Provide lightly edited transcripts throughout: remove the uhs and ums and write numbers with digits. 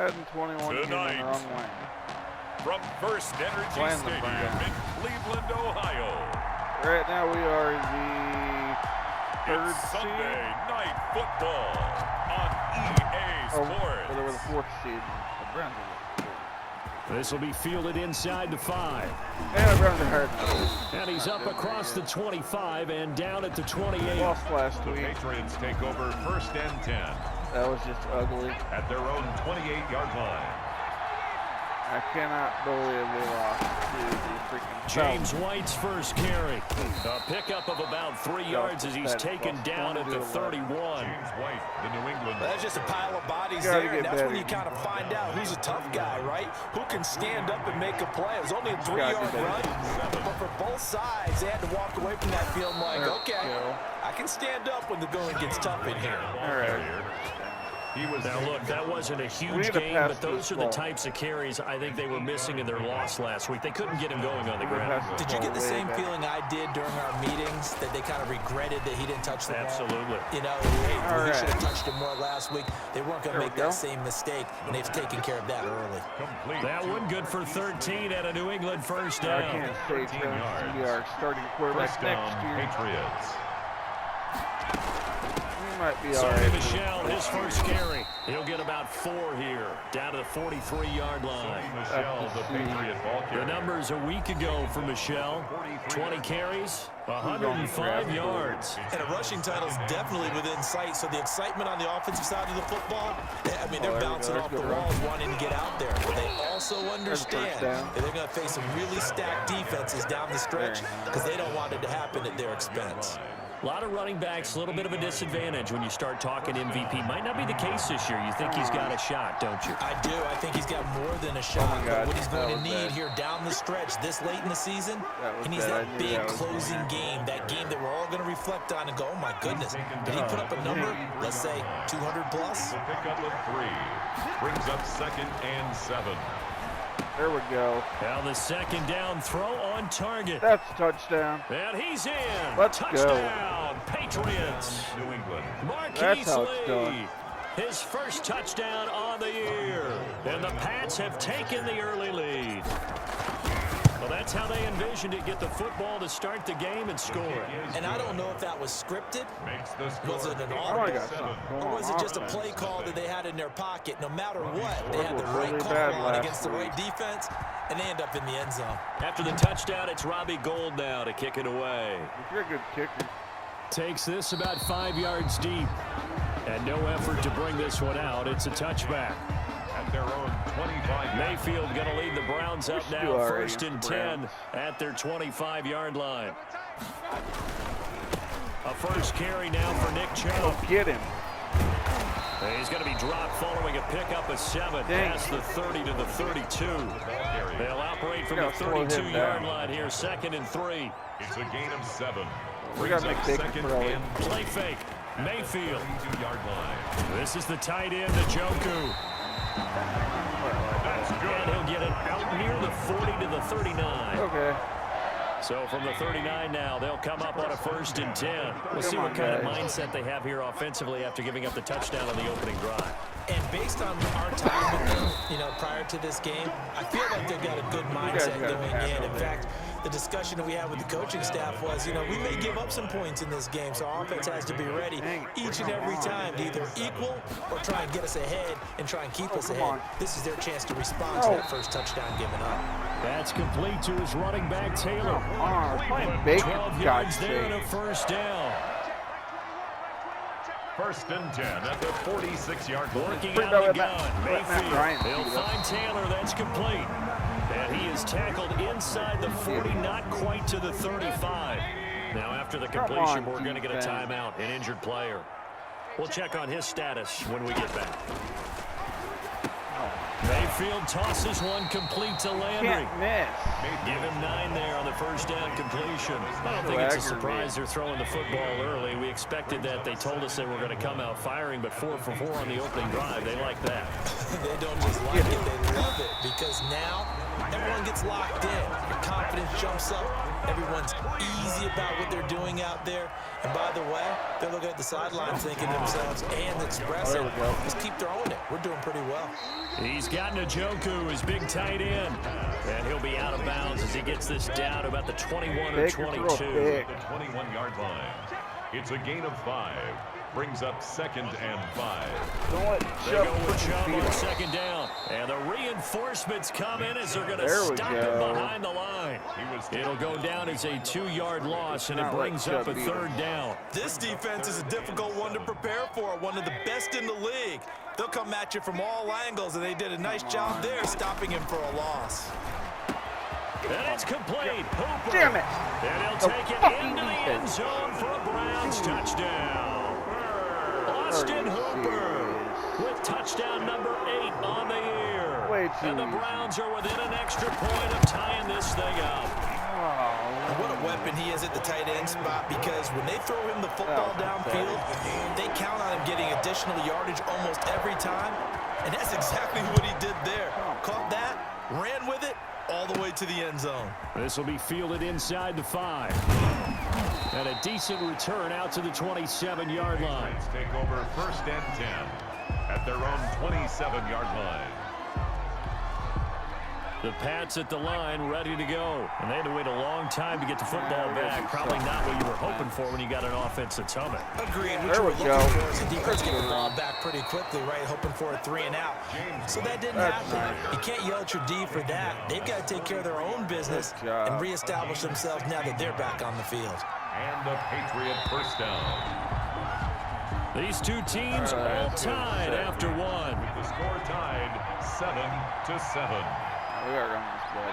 Madden 21 tonight, wrong way. From First Energy Stadium in Cleveland, Ohio. Right now we are the third It's seed. Sunday Night Football on EA Sports. They were the fourth seed. The Browns were This will be fielded inside the 5. and the Browns are hurt. And he's up across the 25 and down at the 28. Lost last The week. Patriots take over first and 10 That was just ugly. at their own 28-yard line. I cannot believe they lost to the freaking James White's first carry. A pickup of about 3 yards as he's taken down at the 31. James White, the New England. That's just a pile of bodies Gotta there, get and that's better. when you kind of find out who's a tough guy, right? Who can stand up and make a play. It was only a 3-yard run, but for both sides, they had to walk away from that feeling like, okay, I can stand up when the going gets tough in here. All right. Now look, that wasn't a huge game, but those are the types of carries I think they were missing in their loss last week. They couldn't get him going on the ground. Did you get the same feeling I did during our meetings, that they kind of regretted that he didn't touch the ball? Absolutely. You know, he should have touched him more last week. They weren't going to make that same mistake, and they've taken care of that early. That one good for 13 at a New England first down. I can't say Travis be our starting quarterback next year. Patriots. He might be all Sorry, right. Michelle, his first carry. He'll get about 4 here, down to the 43-yard line. Michelle, the Patriot ball The carrier. numbers a week ago for Michelle. 20 carries, 105 yards. And a rushing title is definitely within sight, so the excitement on the offensive side of the football, I mean, they're bouncing off the walls wanting to get out there. But they also understand that they're going to face some really stacked defenses down the stretch because they don't want it to happen at their expense. A lot of running backs, a little bit of a disadvantage when you start talking MVP. Might not be the case this year. You think he's got a shot, don't you? I do. I think he's got more than a shot. But what he's going to need here down the stretch this late in the season, he needs that big closing game, that game that we're all going to reflect on and go, oh, my goodness, did he put up a number, let's say, 200 plus? The pickup of 3 brings up second and 7. There we go. Now the second down throw on target. That's a touchdown. And he's in. Let's touchdown, Patriots. New England. That's Marquise how it's done. Lee. His first touchdown on the year. And the Pats have taken the early lead. Well, that's how they envisioned it, get the football to start the game and score. And I don't know if that was scripted. Makes the score. Was it an I audible? got something going Or was it just a on. play call that they had in their pocket? No matter what, they had the was right really call bad on last against the right week. defense, and they end up in the end zone. After the touchdown, it's Robbie Gould now to kick it away. If you're a good kicker. Takes this about 5 yards deep. And no effort to bring this one out. It's a touchback. At their own 25. Mayfield going to lead the Browns up do now, already first and against the 10 Browns. at their 25-yard line. A first carry now for Nick Chubb. Get him. He's going to be dropped following a pickup of 7 past the 30 to the 32. They'll operate from the 32-yard line here, second and 3. It's a gain of 7. We got to make big second throw. and Play fake. Mayfield. 32-yard line. This is the tight end, Njoku. That's And good. he'll get it out near the 40 to the 39. Okay. So from the 39 now, they'll come up on a first and 10. We'll see what kind of mindset they have here offensively after giving up the touchdown on the opening drive. And based on our time with them, you know, prior to this game, I feel like they've got a good mindset going in. In fact, the discussion that we had with the coaching staff was, you know, we may give up some points in this game, so our offense has to be ready each and every time to either equal or try and get us ahead and try and keep us ahead. This is their chance to respond to that first touchdown given up. That's complete to his running back, Taylor. Playing bacon, 12 God's yards there and sake. a first down. First and 10 at the 46-yard line. Working Bring out the that gun. Matt Ryan Mayfield. He'll beat us. find Taylor. That's complete. And he is tackled inside the 40, not quite to the 35. Now after the completion, we're going to get a timeout, an injured player. We'll check on his status when we get back. field, tosses one complete to Landry. Can't miss. Give him 9 there on the first down completion. I don't think it's a surprise they're throwing the football early. We expected that. They told us they were going to come out firing, but 4 for 4 on the opening drive. They like that. They don't just like it, they love it, because now everyone gets locked in. Your confidence jumps up. Everyone's easy about what they're doing out there. And by the way, they're looking at the sidelines thinking to themselves and expressing, just keep throwing it. We're doing pretty well. He's got Njoku, his big tight end. And he'll be out of bounds as he gets this down to about the 21 or 22. The 21-yard line. It's a gain of 5. Brings up 2nd and 5. Don't let They go with Chubb on 2nd down. And the reinforcements come in as they're going to stop him behind the line. It'll go down as a 2-yard loss, and it brings up a 3rd down. This defense is a difficult one to prepare for, one of the best in the league. They'll come at you from all angles, and they did a nice job there stopping him for a loss. And it's complete. Hooper. Damn it. And he'll take it into the end zone for a Browns touchdown. Austin Hooper with touchdown number 8 on the year. And the Browns are within an extra point of tying this thing up. And what a weapon he is at the tight end spot, because when they throw him the football downfield, they count on him getting additional yardage almost every time. And that's exactly what he did there. Caught that, ran with it, all the way to the end zone. This will be fielded inside the 5. And a decent return out to the 27-yard line. Let's take over 1st and 10 at their own 27-yard line. The Pats at the line, ready to go. And they had to wait a long time to get the football back. Probably not what you were hoping for when you got an offense that's humming. Agreed. What you were looking for is the defense getting the ball back pretty quickly, right? Hoping for a 3 and out. So that didn't happen. You can't yell at your D for that. They've got to take care of their own business and reestablish themselves now that they're back on the field. And a Patriot 1st down. These two teams all tied after 1. With the score tied 7-7. We are running this ball,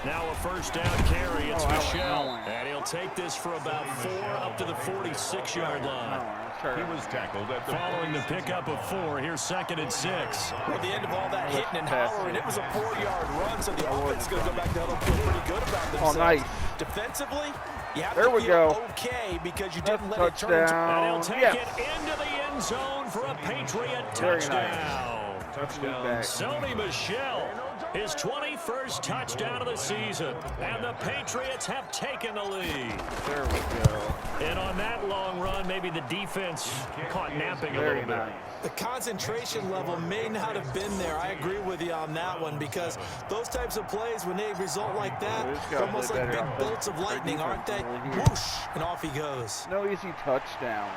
Now a 1st down carry. It's Michelle. And he'll take this for about 4 up to the 46-yard line. He was tackled at the following the pickup of 4. Here's 2nd and 6. At the end of all that hitting and hollering, it was a 4-yard run, so the offense is going to go back down and feel pretty good about themselves. Oh, nice. Defensively, you have to feel okay because you didn't let it turn. And he'll take it into the end zone for a Patriot touchdown. touchdown. Sony Michel, his 21st touchdown of the season. And the Patriots have taken the lead. There we go. And on that long run, maybe the defense caught napping a little bit. The concentration level may not have been there. I agree with you on that one, because those types of plays, when they result like that, they're almost like big bolts of lightning, aren't they? Whoosh, and off he goes. No easy touchdowns.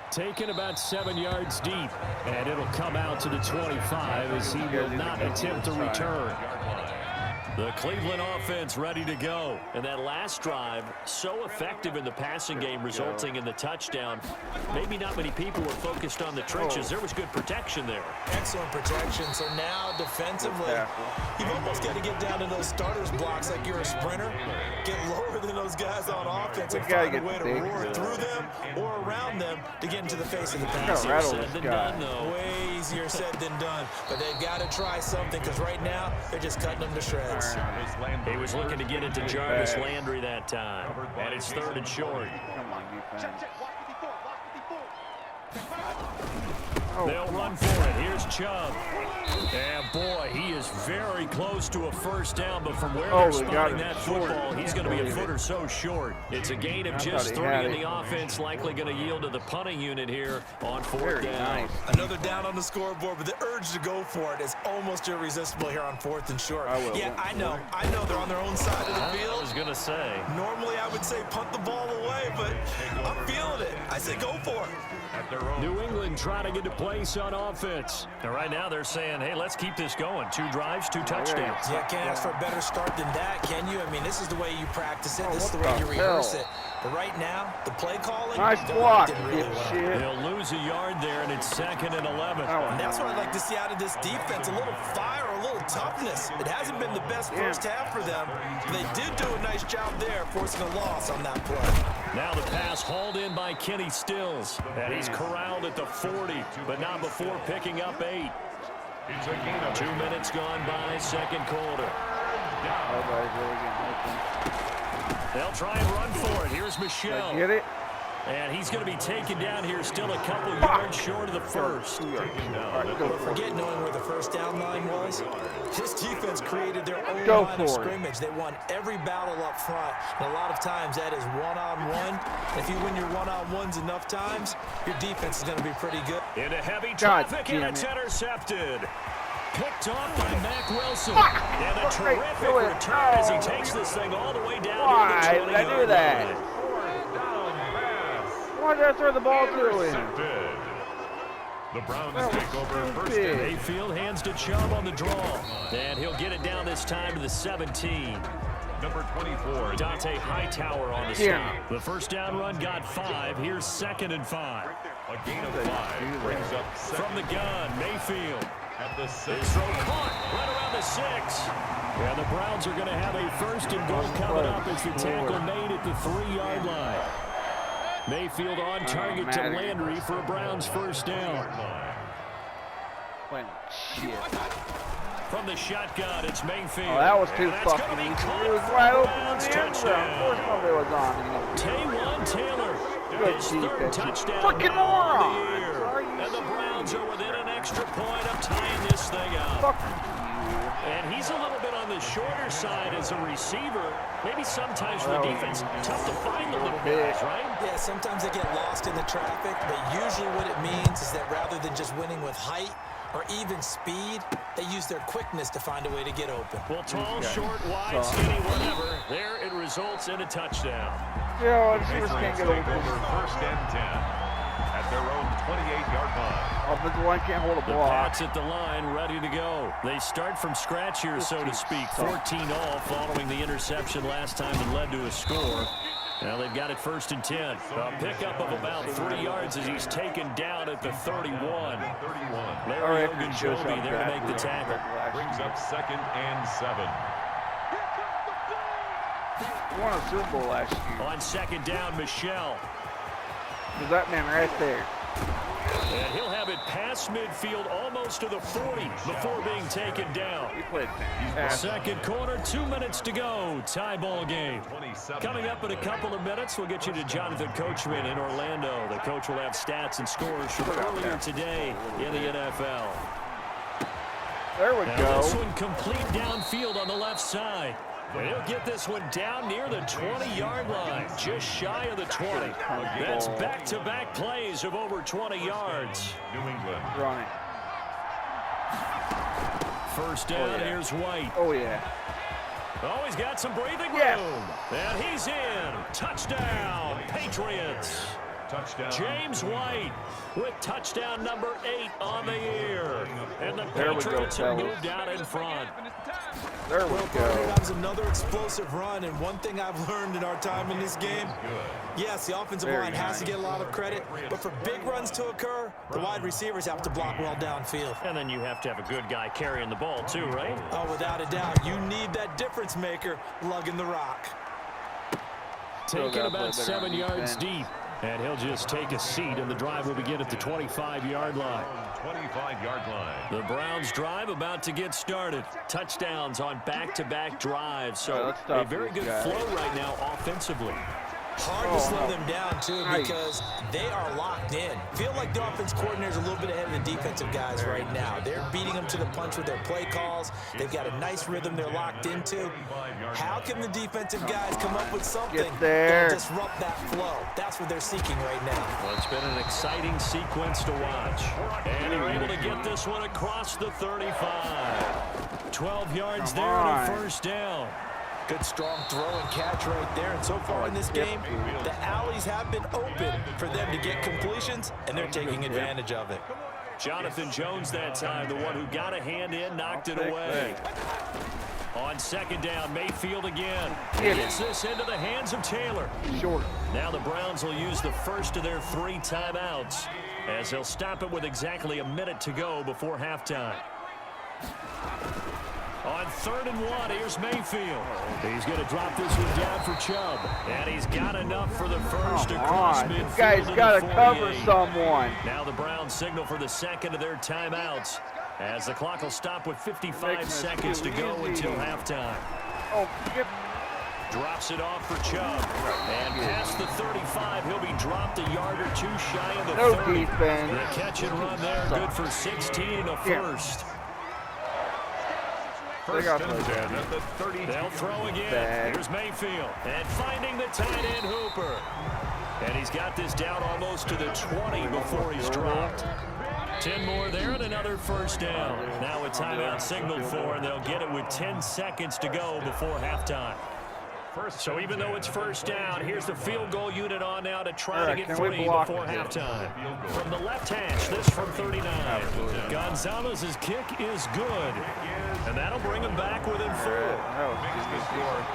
Taken about 7 yards deep, and it'll come out to the 25 as he will not attempt to return. The Cleveland offense ready to go. And that last drive, so effective in the passing game, resulting in the touchdown. Maybe not many people were focused on the trenches. There was good protection there. Excellent protection. So now defensively, you've almost got to get down to those starters blocks like you're a sprinter. Get lower than those guys on offense and find a way to roar through them or around them to get into the face of the pass. Easier said than done, though. Way easier said than done. But they've got to try something, because right now they're just cutting them to shreds. He was looking to get it to Jarvis Landry that time. And it's 3rd and short. Come on, defense. They'll run for it. Here's Chubb. And boy, he is very close to a 1st down, but from where they're spotting that football, he's going to be a foot or so short. It's a gain of just 3, and the offense likely going to yield to the punting unit here on 4th down. Another down on the scoreboard, but the urge to go for it is almost irresistible here on 4th and short. Yeah, I know they're on their own side of the field. I was going to say. Normally I would say punt the ball away, but I'm feeling it. I say go for it. New England trying to get to place on offense. And right now they're saying, hey, let's keep this going. 2 drives, 2 touchdowns. Yeah, can't ask for a better start than that, can you? I mean, this is the way you practice it. This is the way you rehearse it. But right now, the play calling, nice block. Really well. They'll lose a yard there, and it's 2nd and 11. And that's what I'd like to see out of this defense, a little fire, a little toughness. It hasn't been the best first half for them. They did do a nice job there, forcing a loss on that play. Now the pass hauled in by Kenny Stills. And he's corralled at the 40, but not before picking up 8. It's a gain of 2 minutes gone by, second quarter. Nobody's really getting open. They'll try and run for it. Here's Michelle. Get it? And he's going to be taken down here, still a couple yards short of the first. Forget knowing where the first down line was. This defense created their own line of scrimmage. They won every battle up front. And a lot of times that is one-on-one. If you win your one-on-ones enough times, your defense is going to be pretty good. Into heavy traffic, and it's intercepted. Picked off by Mack Wilson. And a terrific return as he takes this thing all the way down Why to the 20-yard line. did I do that? Why did I throw the ball to him? The Browns take over first and 8. Mayfield hands to Chubb on the draw. And he'll get it down this time to the 17. Number 24, Dante Hightower on the stop. The first down run got 5. Here's 2nd and 5. A gain of 5 brings up second. From the gun, Mayfield. At the 6. His throw caught right around the 6. And the Browns are going to have a first and goal coming up as the tackle made at the 3-yard line. Mayfield on target to Landry for a Browns first down. Shit. From the shotgun, it's Mayfield. Oh, that was too fucking easy. It was wide open in the end zone. Of course nobody was on him. Taywan Taylor. Good His third touchdown. Fucking moron. And the Browns are within an extra point of tying this thing up. Fuck you. And he's a little bit on the shorter side as a receiver. Maybe sometimes for the defense, tough to find the little guys, right? Yeah, sometimes they get lost in the traffic, but usually what it means is that rather than just winning with height or even speed, they use their quickness to find a way to get open. Well, tall, short, wide, skinny, whatever. There it results in a touchdown. Yeah, receivers can't get open. First and 10 at their own 28-yard line. Offensive line can't hold a The block. Pats at the line, ready to go. They start from scratch here, so to speak. 14-all following the interception last time that led to a score. Now they've got it first and 10. A pickup of about 3 yards as he's taken down at the 31. Larry Ogunjobi there to make the tackle. Brings up 2nd and 7. He won a Super Bowl last year. On 2nd down, Michelle. There's that man right there. And he'll have it past midfield almost to the 40 before being taken down. He played fantastic. Second quarter, 2 minutes to go. Tie ball game. Coming up in a couple of minutes, we'll get you to Jonathan Coachman in Orlando. The coach will have stats and scores from earlier today in the NFL. There we go. This one complete downfield on the left side. And he'll get this one down near the 20-yard line, just shy of the 20. That's back-to-back plays of over 20 yards. New England. Running. First down, here's White. Oh, yeah. Oh, he's got some breathing room. And he's in. Touchdown, Patriots. Touchdown. James White with touchdown number 8 on the year. And the Patriots have moved out in front. There we go. That was another explosive run, and one thing I've learned in our time in this game, yes, the offensive line has to get a lot of credit, but for big runs to occur, the wide receivers have to block well downfield. And then you have to have a good guy carrying the ball too, right? Oh, without a doubt. You need that difference maker lugging the rock. Taking about 7 yards deep. And he'll just take a seat, and the drive will begin at the 25-yard line. 25-yard line. The Browns drive about to get started. Touchdowns on back-to-back drives. So a very good flow right now offensively. Hard to slow them down, too, because they are locked in. Feel like the offense coordinator is a little bit ahead of the defensive guys right now. They're beating them to the punch with their play calls. They've got a nice rhythm they're locked into. How can the defensive guys come up with something that'll disrupt that flow? That's what they're seeking right now. Well, it's been an exciting sequence to watch. And they're able to get this one across the 35. 12 yards there and a first down. Good strong throw and catch right there. And so far in this game, the alleys have been open for them to get completions, and they're taking advantage of it. Jonathan Jones that time, the one who got a hand in, knocked it away. On second down, Mayfield again. Gets this into the hands of Taylor. Short. Now the Browns will use the first of their 3 timeouts as they'll stop it with exactly a minute to go before halftime. On 3rd and 1, here's Mayfield. He's going to drop this one down for Chubb. And he's got enough for the first across midfield. This guy's got to cover someone. Now the Browns signal for the second of their timeouts, as the clock will stop with 55 seconds to go until halftime. Oh, drops it off for Chubb. And past the 35, he'll be dropped a yard or two shy of the 30. Defense. The catch and run there, good for 16 and a first. First and 10 at the 32. They'll throw again. Here's Mayfield. And finding the tight end Hooper. And he's got this down almost to the 20 before he's dropped. 10 more there and another first down. Now a timeout signaled for, and they'll get it with 10 seconds to go before halftime. So even though it's first down, here's the field goal unit on now to try to get 3 before halftime. From the left hash, this from 39. Gonzalez's kick is good. And that'll bring him back within 4.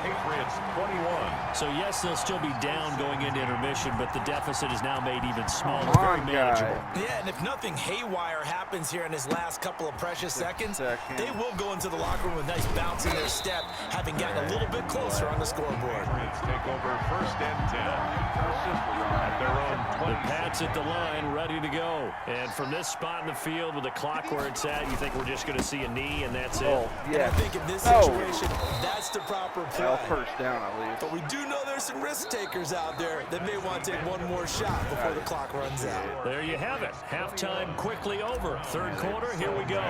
Patriots 21. So yes, they'll still be down going into intermission, but the deficit is now made even smaller. Very manageable. Yeah, and if nothing haywire happens here in his last couple of precious seconds, they will go into the locker room with a nice bounce in their step, having gotten a little bit closer on the scoreboard. Patriots take over first and 10 at their own 20. The Pats at the line, ready to go. And from this spot in the field with the clock where it's at, you think we're just going to see a knee, and that's it. Yeah. I think in this situation, that's the proper play. Well, first down, at least. But we do know there's some risk takers out there that may want to take one more shot before the clock runs out. There you have it. Halftime quickly over. Third quarter, here we go.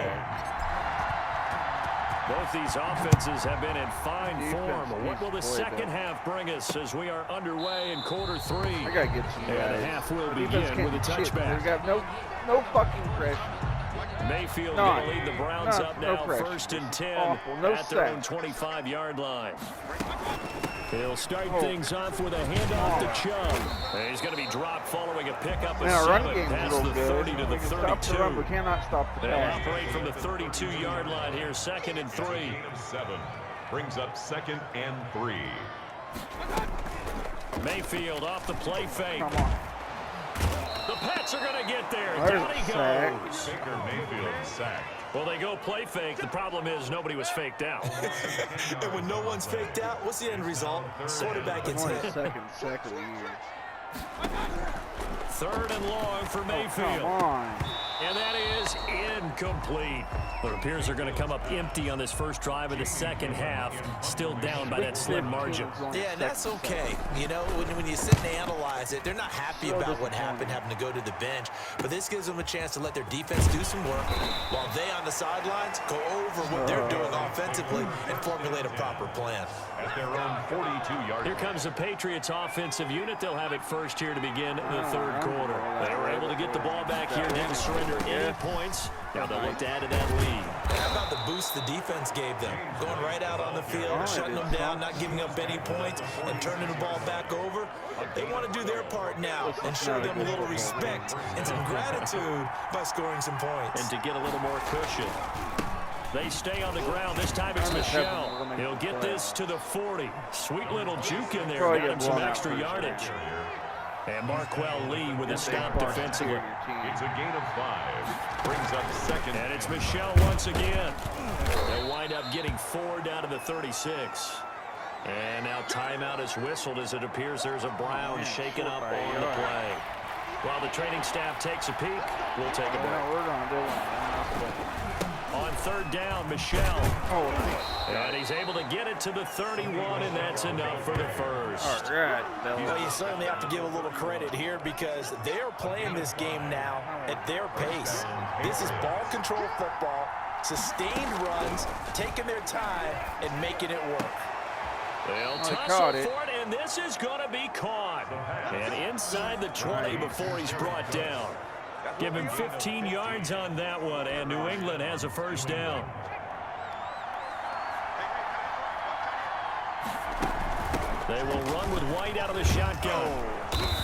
Both these offenses have been in fine form. What will the second half bring us as we are underway in quarter 3? I gotta get some and the half will begin with a touchback. They got no fucking pressure. Mayfield going to lead the Browns up now, first and 10 at their own 25-yard line. He'll start things off with a handoff to Chubb. And he's going to be dropped following a pickup of 7 past the 30 to the 32. We cannot stop the They'll pass. operate from the 32-yard line here, 2nd and 3. 7 brings up 2nd and 3. Mayfield off the play fake. Come on. The Pats are going to get there. There's Down he sack. goes. Baker Mayfield sacked. Well, they go play fake. The problem is nobody was faked out. And when no one's faked out, what's the end result? Quarterback gets hit. Second of the year. 3rd and long for Mayfield. Come on. And that is incomplete. It appears they're going to come up empty on this first drive of the second half. Still down by that slim margin. Yeah, and that's okay. You know, when you sit and analyze it, they're not happy about what happened, having to go to the bench. But this gives them a chance to let their defense do some work while they on the sidelines go over what they're doing offensively and formulate a proper plan. At their own 42-yard. Here comes the Patriots offensive unit. They'll have it first here to begin the third quarter. They were able to get the ball back here, didn't surrender any points. Now they'll look to add to that lead. How about the boost the defense gave them? Going right out on the field, shutting them down, not giving up any points, and turning the ball back over. They want to do their part now and show them a little respect and some gratitude by scoring some points. And to get a little more cushion. They stay on the ground. This time it's Michelle. He'll get this to the 40. Sweet little juke in there. Got him some extra yardage. And Marquell Lee with a stop defensively. It's a gain of 5. Brings up 2nd. And it's Michelle once again. They'll wind up getting 4 down to the 36. And now timeout is whistled as it appears there's a Brown shaken up on the play. While the training staff takes a peek, we'll take a break. We're going to do it. On 3rd down, Michelle. And he's able to get it to the 31, and that's enough for the first. All right. Well, you certainly have to give a little credit here because they're playing this game now at their pace. This is ball control football, sustained runs, taking their time, and making it work. They'll tussle for it, and this is going to be caught. And inside the 20 before he's brought down. Give him 15 yards on that one, and New England has a first down. They will run with White out of the shotgun.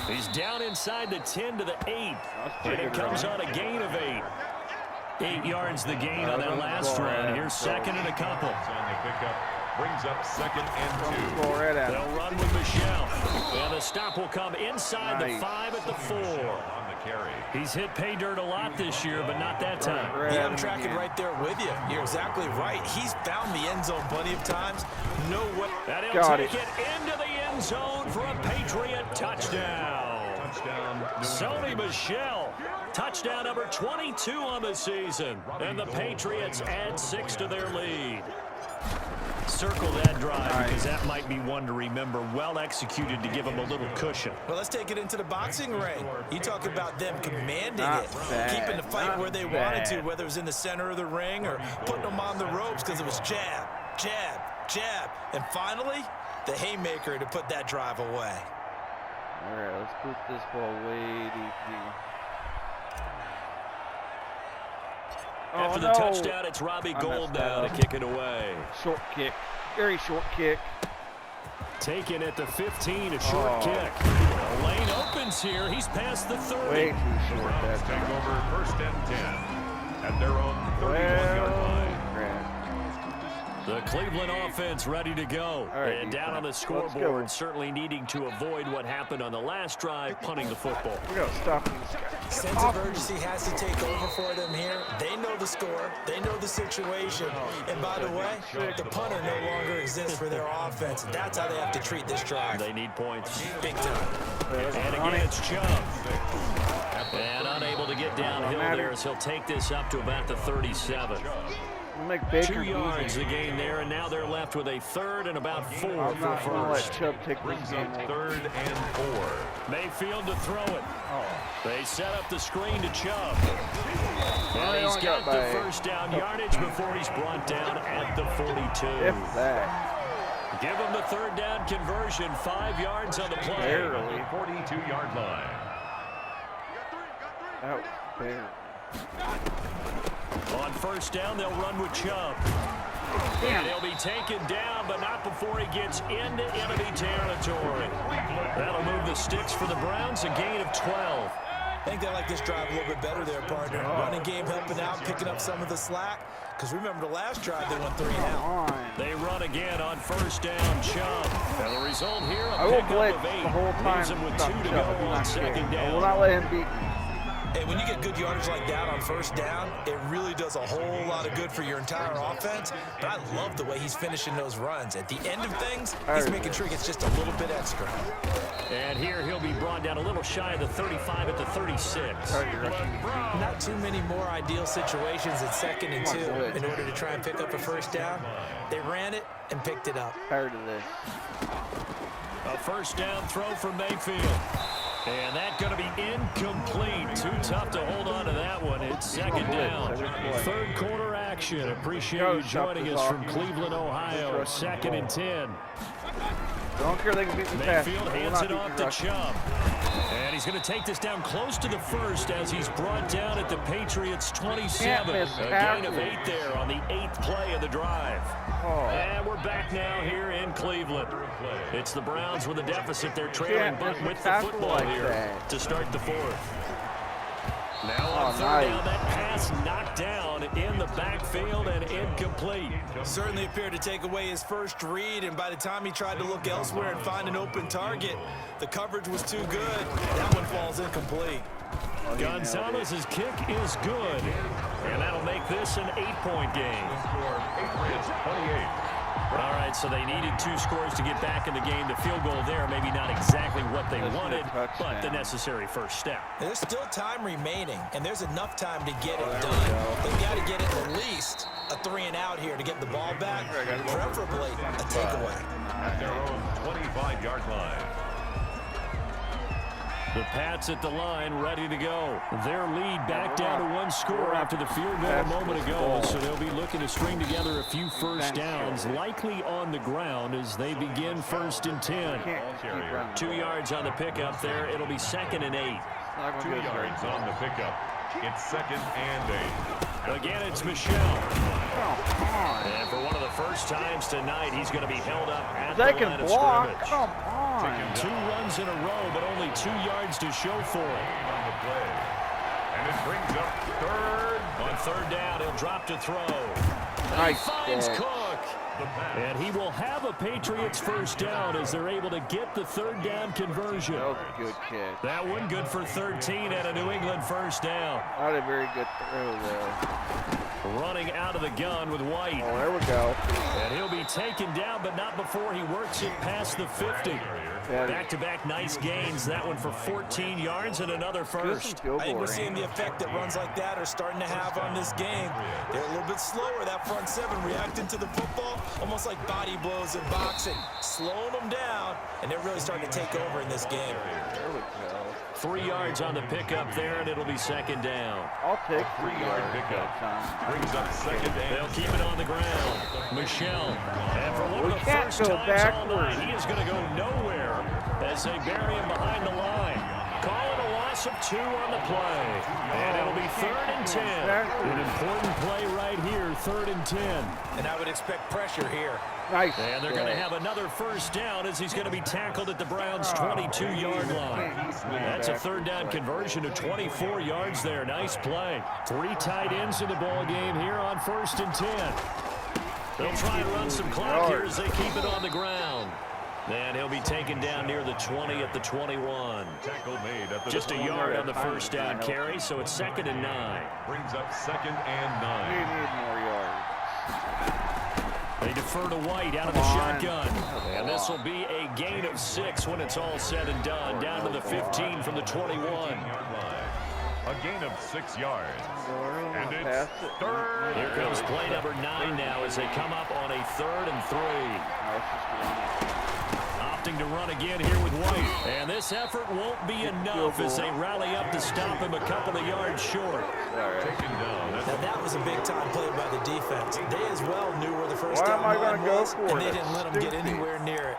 He's down inside the 10 to the 8, and it comes on a gain of 8. 8 yards the gain on that last run. Here's 2nd and a couple. On the pickup. Brings up 2nd and 2. They'll run with Michelle. And the stop will come inside the 5 at the 4. carry. He's hit pay dirt a lot this year, but not that time. Yeah, I'm tracking right there with you. You're exactly right. He's found the end zone plenty of times. No way. And he'll take it into the end zone for a Patriot touchdown. Sony Michel, touchdown number 22 on the season. And the Patriots add 6 to their lead. Circle that drive because that might be one to remember. Well executed to give them a little cushion. Well, let's take it into the boxing ring. You talk about them commanding it, keeping the fight where they wanted to, whether it was in the center of the ring or putting them on the ropes because it was jab, jab, jab. And finally, the haymaker to put that drive away. All right, let's put this ball way deep. After the touchdown, it's Robbie Gould now to kick it away. Short kick. Very short kick. Taken at the 15, a short kick. Lane opens here. He's past the 30. Way too short. Browns take over 1st and 10 at their own 31-yard line. The Cleveland offense ready to go. Right, and down on the scoreboard, certainly needing to avoid what happened on the last drive, punting the football. We're going to stop these guys. Sense of urgency has to take over for them here. They know the score. They know the situation. And by the way, the punter no longer exists for their offense. That's how they have to treat this drive. They need points. Big time. And again, it's Chubb. And unable to get downhill there as he'll take this up to about the 37. Make Baker 2 yards the gain there, and now they're left with a 3rd and about 4 I'm for not going to let first. Chubb take this game. 3rd and 4. Mayfield to throw it. They set up the screen to Chubb. And he's got the first down yardage before he's brought down at the 42. If that. Give him the 3rd down conversion, 5 yards on the play. Barely. 42-yard line. Oh, barely. On 1st down, they'll run with Chubb. And he'll be taken down, but not before he gets into enemy territory. That'll move the sticks for the Browns, a gain of 12. I think they like this drive a little bit better there, partner. Running game helping out, picking up some of the slack. Because remember the last drive, they went 3 and out. They run again on 1st down, Chubb. And the result here, I a will pickup blitz of 8. the whole time. Leaves him with 2 to go on 2nd down. I will not let him beat me. Hey, when you get good yardage like that on 1st down, it really does a whole lot of good for your entire offense. But I love the way he's finishing those runs. At the end of things, he's making sure he gets just a little bit extra. And here he'll be brought down a little shy of the 35 at the 36. Not too many more ideal situations at 2nd and 2 in order to try and pick up a 1st down. They ran it and picked it up. Tired of this. A 1st down throw from Mayfield. And that's going to be incomplete. Too tough to hold on to that one. It's 2nd down. 3rd quarter action. Appreciate you joining us from Cleveland, Ohio. 2nd and 10. I don't care if they can beat me fast. Mayfield hands it off to Chubb. And he's going to take this down close to the 1st as he's brought down at the Patriots' 27. A gain of 8 there on the 8th play of the drive. And we're back now here in Cleveland. It's the Browns with a deficit. They're trailing, but with the football here to start the 4th. Now on 3rd down, that pass knocked down in the backfield and incomplete. Certainly appeared to take away his first read, and by the time he tried to look elsewhere and find an open target, the coverage was too good. That one falls incomplete. Gonzalez's kick is good, and that'll make this an 8-point game. Patriots 28. All right, so they needed 2 scores to get back in the game. The field goal there, maybe not exactly what they wanted, but the necessary first step. There's still time remaining, and there's enough time to get it done. They've got to get it at least a 3 and out here to get the ball back, preferably a takeaway. At their own 25-yard line. The Pats at the line, ready to go. Their lead back down to 1 score after the field goal a moment ago, so they'll be looking to string together a few first downs, likely on the ground as they begin 1st and 10. 2 yards on the pickup there. It'll be 2nd and 8. 2 yards on the pickup. It's 2nd and 8. Again, it's Michel. And for one of the first times tonight, he's going to be held up at the line of scrimmage. Come on. 2 runs in a row, but only 2 yards to show for it. On the play. And it brings up 3rd. On 3rd down, he'll drop to throw. Nice. He finds Cook. the pass. And he will have a Patriots first down as they're able to get the third down conversion. That was a good catch. That one good for 13 and a New England first down. Not a very good throw, though. Running out of the gun with White. Oh, there we go. And he'll be taken down, but not before he works it past the 50. Back-to-back nice gains. That one for 14 yards and another first. I think we're seeing the effect that runs like that are starting to have on this game. They're a little bit slower, that front seven, reacting to the football, almost like body blows in boxing, slowing them down, and they're really starting to take over in this game. There we go. 3 yards on the pickup there, and it'll be second down. I'll take 3-yard pickup. Brings up second down. They'll keep it on the ground. Michelle. And for one of the first times all night, he is going to go nowhere as they bury him behind the line. Call it a loss of 2 on the play. And it'll be 3rd and 10. An important play right here, 3rd and 10. And I would expect pressure here. Nice. And they're going to have another first down as he's going to be tackled at the Browns' 22-yard line. That's a 3rd down conversion of 24 yards there. Nice play. 3 tight ends in the ball game here on 1st and 10. They'll try and run some clock here as they keep it on the ground. And he'll be taken down near the 20 at the 21. Tackle made at the Just a yard on the first down carry, so it's 2nd and 9. Brings up 2nd and We 9. need more yards. They defer to White out of the shotgun. And this will be a gain of 6 when it's all said and done. Down to the 15 from the 21. A gain of 6 yards. And it's Pass it. 3rd. Here comes play number 9 now as they come up on a 3rd and 3. Opting to run again here with White. And this effort won't be enough as they rally up to stop him a couple of yards short. Taken down. Now that was a big-time play by the defense. They as well knew where the first Why down am I line gonna go was, for and it? they didn't let them get anywhere near it.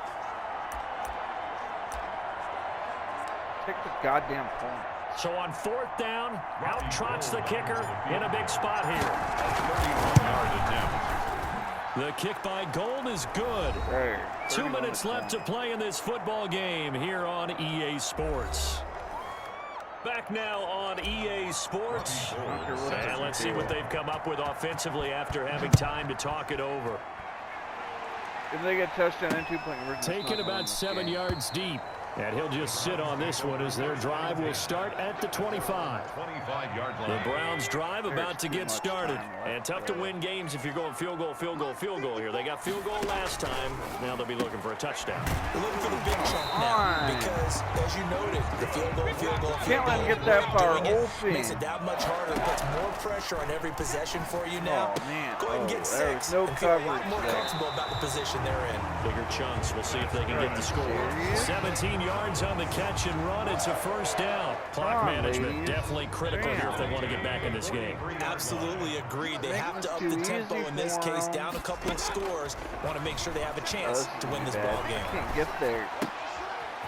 Take the goddamn point. So on 4th down, out trots the kicker in a big spot here. 31-yard attempt. The kick by Gold is good. Hey, 2 minutes left to play in this football game here on EA Sports. Back now on EA Sports. And let's see what they've come up with offensively after having time to talk it over. If they get touchdown and 2-point conversion, Taken about 7 yards deep. And he'll just sit on this one as their drive will start at the 25. 25-yard line. The Browns drive about to get started. And tough to win games if you're going field goal, field goal, field goal here. They got field goal last time. Now they'll be looking for a touchdown. They're looking for the big chunk now because, as you noted, the field goal, Can't let him get that far. Makes it that much harder. It puts more pressure on every possession for you now. Oh, man. Go ahead and get 6 no and feel a lot coverage more there. comfortable about the position they're in. Bigger chunks. We'll see if they can get the score. 17 yards on the catch and run. It's a first down. Clock management definitely critical here if they want to get back in this game. Absolutely agreed. They have to up the tempo in this case, down a couple of scores. Want to make sure they have a chance to win this ball game. Can't get there.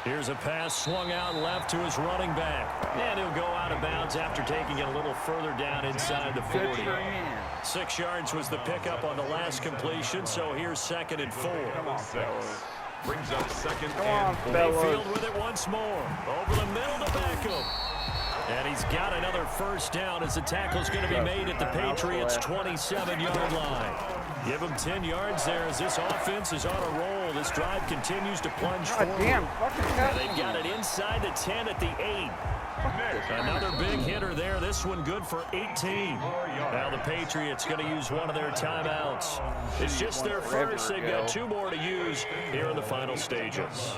Here's a pass swung out left to his running back. And he'll go out of bounds after taking it a little further down inside the 40. 6 yards was the pickup on the last completion, so here's 2nd and 4. Come on, fellas. Brings up 2nd Come on, and 4. fellas. Mayfield with it once more. Over the middle to Beckham. And he's got another first down as the tackle's going to be made at the Patriots' 27-yard line. Give him 10 yards there as this offense is on a roll. This drive continues to plunge forward. Damn, fucking And they've got it inside the 10 at the 8. Another big hitter there. This one good for 18. Now the Patriots going to use one of their timeouts. It's just their first. They've got 2 more to use here in the final stages.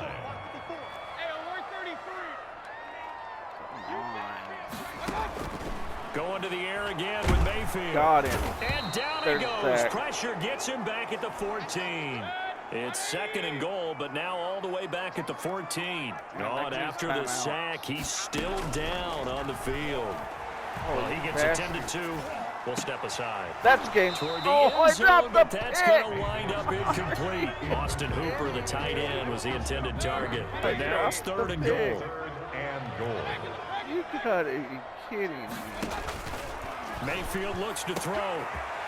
Going to the air again with Mayfield. Got him. And down he goes. Pressure gets him back at the 14. It's 2nd and goal, but now all the way back at the 14. And after the sack, he's still down on the field. Well, he gets attended to. We'll step aside. That's game. Toward the end zone, but that's going to wind up incomplete. Austin Hooper, the tight end, was the intended target. But now it's 3rd and goal. 3rd and goal. You gotta be kidding me. Mayfield looks to throw.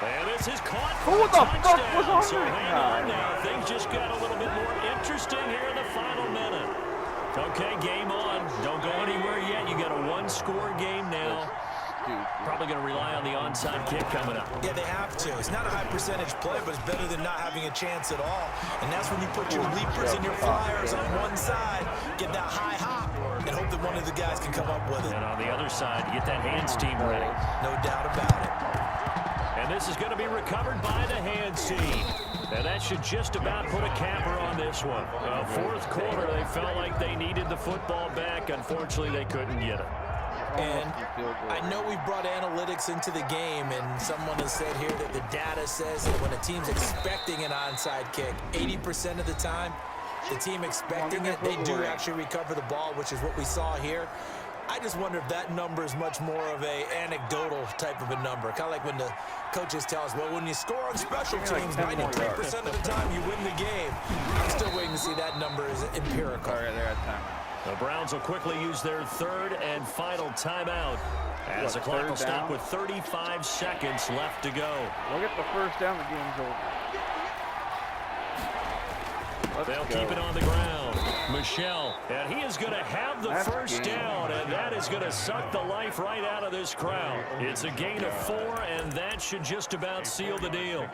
And this is caught for Who a the fuck touchdown. was on So that hang guy? on now. Things just got a little bit more interesting here in the final minute. Okay, game on. Don't go anywhere yet. You got a 1-score game now. Probably going to rely on the onside kick coming up. Yeah, they have to. It's not a high percentage play, but it's better than not having a chance at all. And that's when you put your leapers and your flyers on one side, get that high hop, and hope that one of the guys can come up with it. And on the other side, get that hands team ready. No doubt about it. And this is going to be recovered by the hands team. And that should just about put a capper on this one. Fourth quarter, they felt like they needed the football back. Unfortunately, they couldn't get it. And I know we brought analytics into the game, and someone has said here that the data says that when a team's expecting an onside kick, 80% of the time, the team expecting it, they do actually recover the ball, which is what we saw here. I just wonder if that number is much more of a anecdotal type of a number. Kind of like when the coaches tell us, well, when you score on special teams, 93% of the time you win the game. I'm still waiting to see that number is empirical. All right, they're at timeout. The Browns will quickly use their third and final timeout as the clock will stop with 35 seconds left to go. We'll get the first down, the game's over. They'll keep it on the ground. Michelle, and he is going to have the first down, and that is going to suck the life right out of this crowd. It's a gain of 4, and that should just about seal the deal.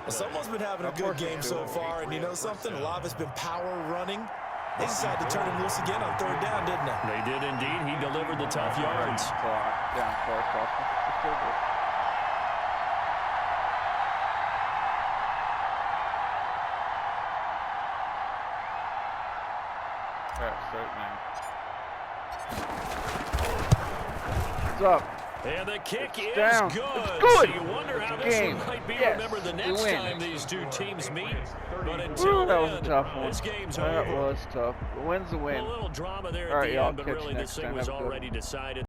Someone's been having a good game so far, and you know something? A lot of it's been power running. They decided to turn him loose again on third down, didn't they? They did indeed. He delivered the tough yards. Down close. What's up? And the kick is down. good. It's good. So you wonder how it's this game. one might be remembered the We next win. time these two teams meet. But until that was then, a tough one. this game's that over. was tough. The win's a win. A little drama there All at right, the y'all, end, but catch you really next this thing time. was Have a good already decided.